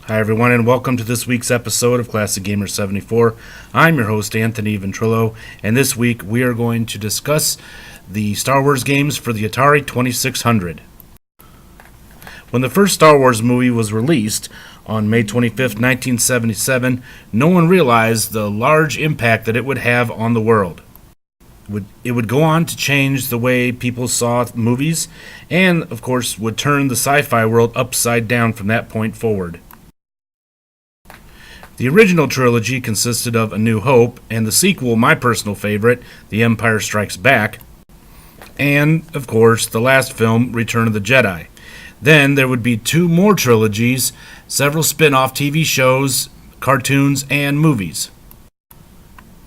Hi everyone, and welcome to this week's episode of Classic Gamer 74. I'm your host Anthony Ventrilo, and this week we are going to discuss the Star Wars games for the Atari 2600. When the first Star Wars movie was released on May 25th, 1977, no one realized the large impact that it would have on the world. It would go on to change the way people saw movies, and of course would turn the sci-fi world upside down from that point forward. The original trilogy consisted of A New Hope, and the sequel, my personal favorite, The Empire Strikes Back, and, of course, the last film, Return of the Jedi. Then there would be two more trilogies, several spin-off TV shows, cartoons, and movies.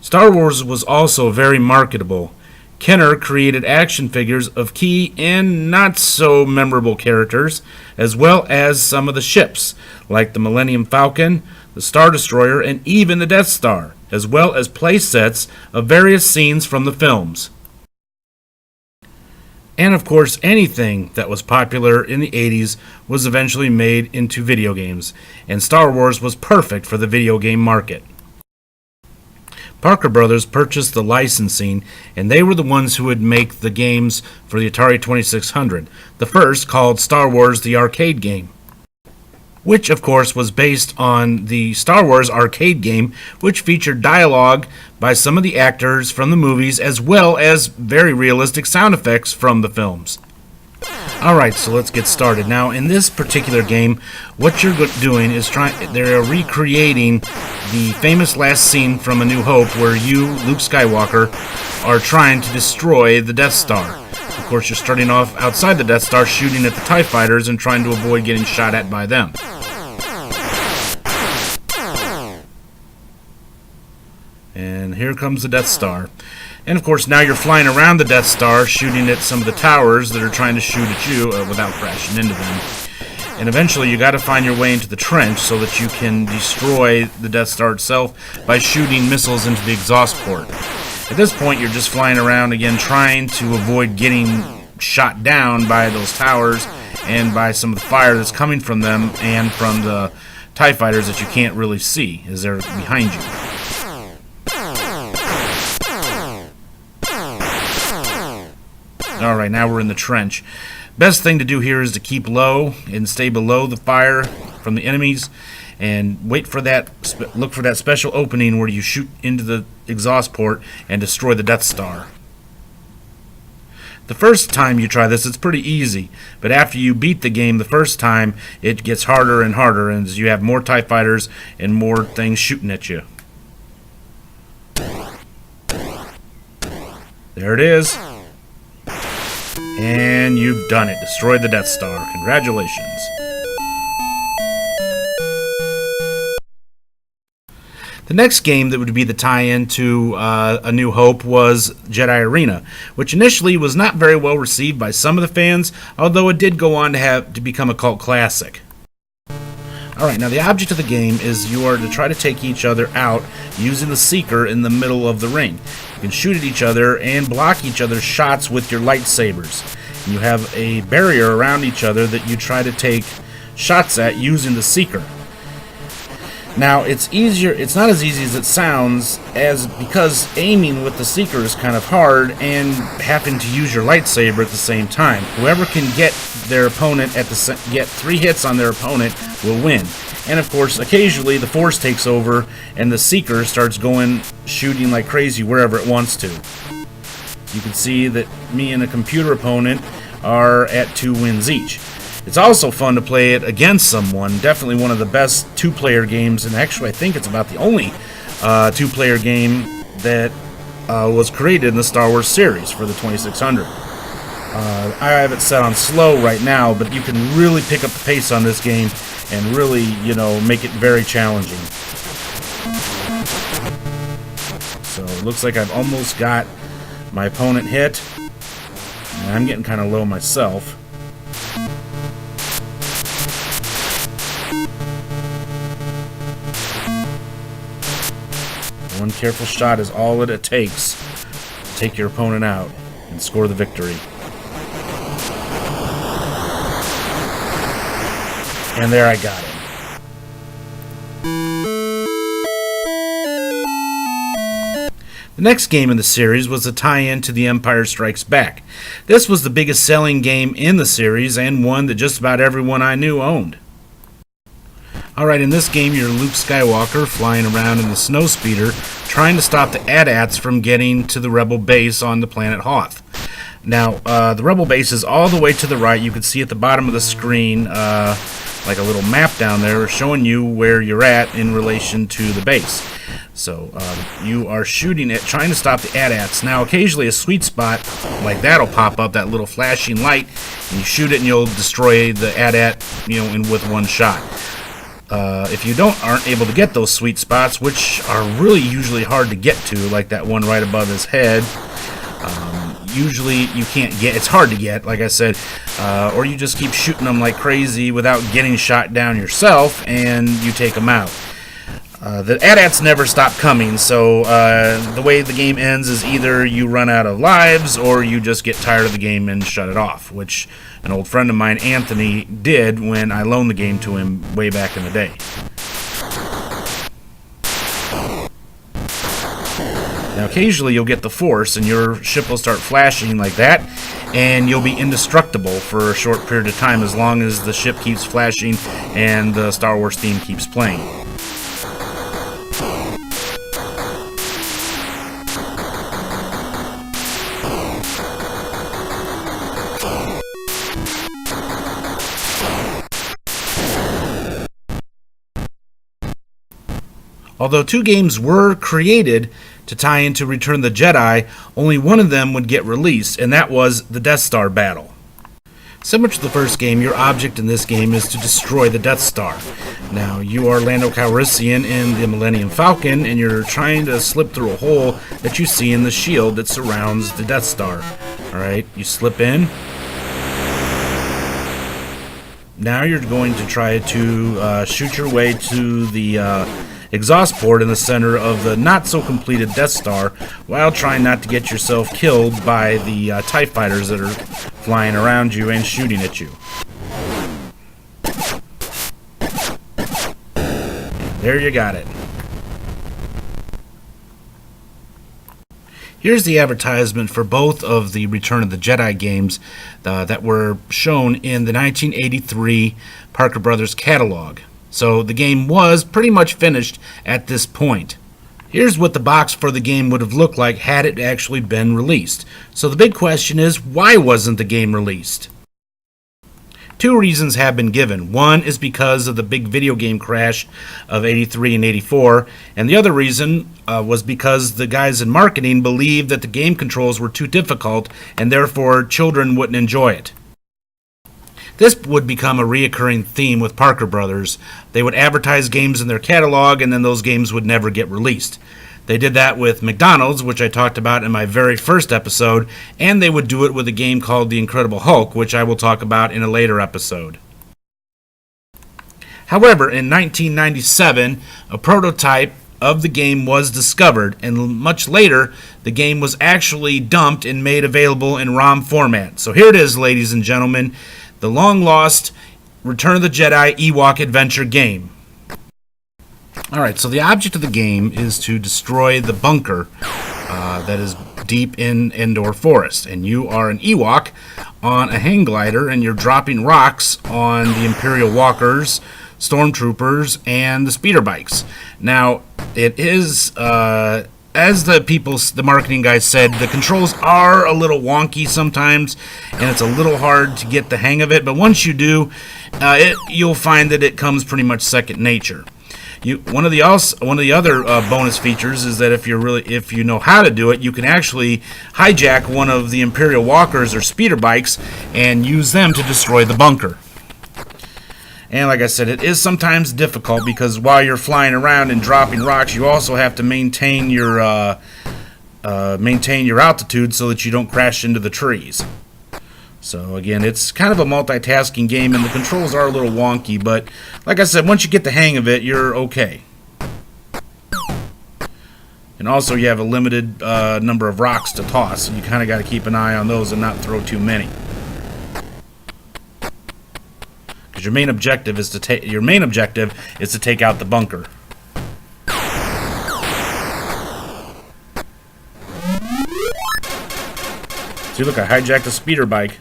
Star Wars was also very marketable. Kenner created action figures of key and not-so-memorable characters, as well as some of the ships, like the Millennium Falcon, the Star Destroyer, and even the Death Star, as well as play sets of various scenes from the films. And of course, anything that was popular in the 80s was eventually made into video games, and Star Wars was perfect for the video game market. Parker Brothers purchased the licensing, and they were the ones who would make the games for the Atari 2600, the first called Star Wars the Arcade Game, which of course was based on the Star Wars arcade game, which featured dialogue by some of the actors from the movies as well as very realistic sound effects from the films. Alright, so let's get started. Now, in this particular game, what you're doing is they're recreating the famous last scene from A New Hope where you, Luke Skywalker, are trying to destroy the Death Star. Of course, you're starting off outside the Death Star shooting at the TIE fighters and trying to avoid getting shot at by them. And here comes the Death Star. And of course, now you're flying around the Death Star, shooting at some of the towers that are trying to shoot at you without crashing into them. And eventually, you got to find your way into the trench so that you can destroy the Death Star itself by shooting missiles into the exhaust port. At this point, you're just flying around again, trying to avoid getting shot down by those towers and by some of the fire that's coming from them and from the TIE fighters that you can't really see as they're behind you. Alright, now we're in the trench. Best thing to do here is to keep low and stay below the fire from the enemies and wait for that, look for that special opening where you shoot into the exhaust port and destroy the Death Star. The first time you try this, it's pretty easy, but after you beat the game the first time, it gets harder and harder as you have more TIE fighters and more things shooting at you. There it is. And you've done it. Destroyed the Death Star. Congratulations. The next game that would be the tie-in to A New Hope was Jedi Arena, which initially was not very well received by some of the fans, although it did go on to become a cult classic. Alright, now the object of the game is you are to try to take each other out using the seeker in the middle of the ring. You can shoot at each other and block each other's shots with your lightsabers. And you have a barrier around each other that you try to take shots at using the seeker. Now, it's not as easy as it sounds, because aiming with the seeker is kind of hard and having to use your lightsaber at the same time. Whoever can get their opponent get 3 hits on their opponent will win. And of course, occasionally the Force takes over and the seeker starts shooting like crazy wherever it wants to. You can see that me and a computer opponent are at 2 wins each. It's also fun to play it against someone. Definitely one of the best 2-player games, and actually I think it's about the only 2-player game that was created in the Star Wars series for the 2600. I have it set on slow right now, but you can really pick up the pace on this game and really, make it very challenging. So it looks like I've almost got my opponent hit, and I'm getting kind of low myself. One careful shot is all that it takes to take your opponent out and score the victory. And there I got him. The next game in the series was a tie-in to The Empire Strikes Back. This was the biggest selling game in the series and one that just about everyone I knew owned. Alright, in this game you're Luke Skywalker flying around in the snowspeeder trying to stop the AT-ATs from getting to the Rebel base on the planet Hoth. Now, the Rebel base is all the way to the right. You can see at the bottom of the screen like a little map down there showing you where you're at in relation to the base. So you are shooting it, trying to stop the AT-ATs. Now, occasionally a sweet spot like that will pop up, that little flashing light, and you shoot it and you'll destroy the AT-AT, with one shot. If you aren't able to get those sweet spots, which are really usually hard to get to, like that one right above his head, usually you can't get. It's hard to get, like I said, or you just keep shooting them like crazy without getting shot down yourself, and you take them out. The AT-ATs never stop coming, so the way the game ends is either you run out of lives or you just get tired of the game and shut it off, which an old friend of mine, Anthony, did when I loaned the game to him way back in the day. Now, occasionally you'll get the Force and your ship will start flashing like that, and you'll be indestructible for a short period of time as long as the ship keeps flashing and the Star Wars theme keeps playing. Although 2 games were created to tie into Return of the Jedi, only one of them would get released, and that was the Death Star battle. Similar to the first game, your object in this game is to destroy the Death Star. Now, you are Lando Calrissian in the Millennium Falcon, and you're trying to slip through a hole that you see in the shield that surrounds the Death Star. Alright, you slip in. Now you're going to try to shoot your way to the exhaust port in the center of the not-so-completed Death Star while trying not to get yourself killed by the TIE fighters that are flying around you and shooting at you. There you got it. Here's the advertisement for both of the Return of the Jedi games that were shown in the 1983 Parker Brothers catalog. So the game was pretty much finished at this point. Here's what the box for the game would have looked like had it actually been released. So the big question is, why wasn't the game released? 2 reasons have been given. One is because of the big video game crash of 83 and 84, and the other reason was because the guys in marketing believed that the game controls were too difficult and therefore children wouldn't enjoy it. This would become a reoccurring theme with Parker Brothers. They would advertise games in their catalog, and then those games would never get released. They did that with McDonald's, which I talked about in my very first episode, and they would do it with a game called The Incredible Hulk, which I will talk about in a later episode. However, in 1997, a prototype of the game was discovered, and much later, the game was actually dumped and made available in ROM format. So here it is, ladies and gentlemen. The long-lost Return of the Jedi Ewok Adventure game. Alright, so the object of the game is to destroy the bunker that is deep in Endor Forest. And you are an Ewok on a hang glider, and you're dropping rocks on the Imperial Walkers, Stormtroopers, and the speeder bikes. Now, it is... as the marketing guys said, the controls are a little wonky sometimes, and it's a little hard to get the hang of it. But once you do, you'll find that it comes pretty much second nature. One of the other bonus features is that if you know how to do it, you can actually hijack one of the Imperial Walkers or speeder bikes and use them to destroy the bunker. And like I said, it is sometimes difficult because while you're flying around and dropping rocks, you also have to maintain your altitude so that you don't crash into the trees. So again, it's kind of a multitasking game, and the controls are a little wonky, but like I said, once you get the hang of it, you're okay. And also you have a limited number of rocks to toss, so you kind of got to keep an eye on those and not throw too many. Because your main objective is to take out the bunker. See, look, I hijacked a speeder bike.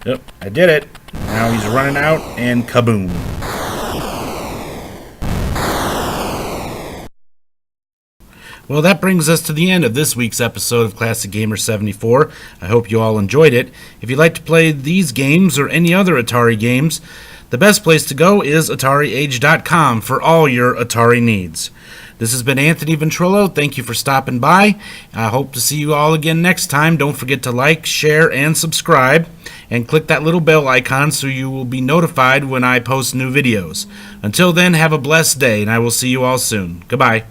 Yep, I did it. Now he's running out, and kaboom. Well, that brings us to the end of this week's episode of Classic Gamer 74. I hope you all enjoyed it. If you'd like to play these games or any other Atari games, the best place to go is AtariAge.com for all your Atari needs. This has been Anthony Ventrilo. Thank you for stopping by. I hope to see you all again next time. Don't forget to like, share, and subscribe. And click that little bell icon so you will be notified when I post new videos. Until then, have a blessed day, and I will see you all soon. Goodbye.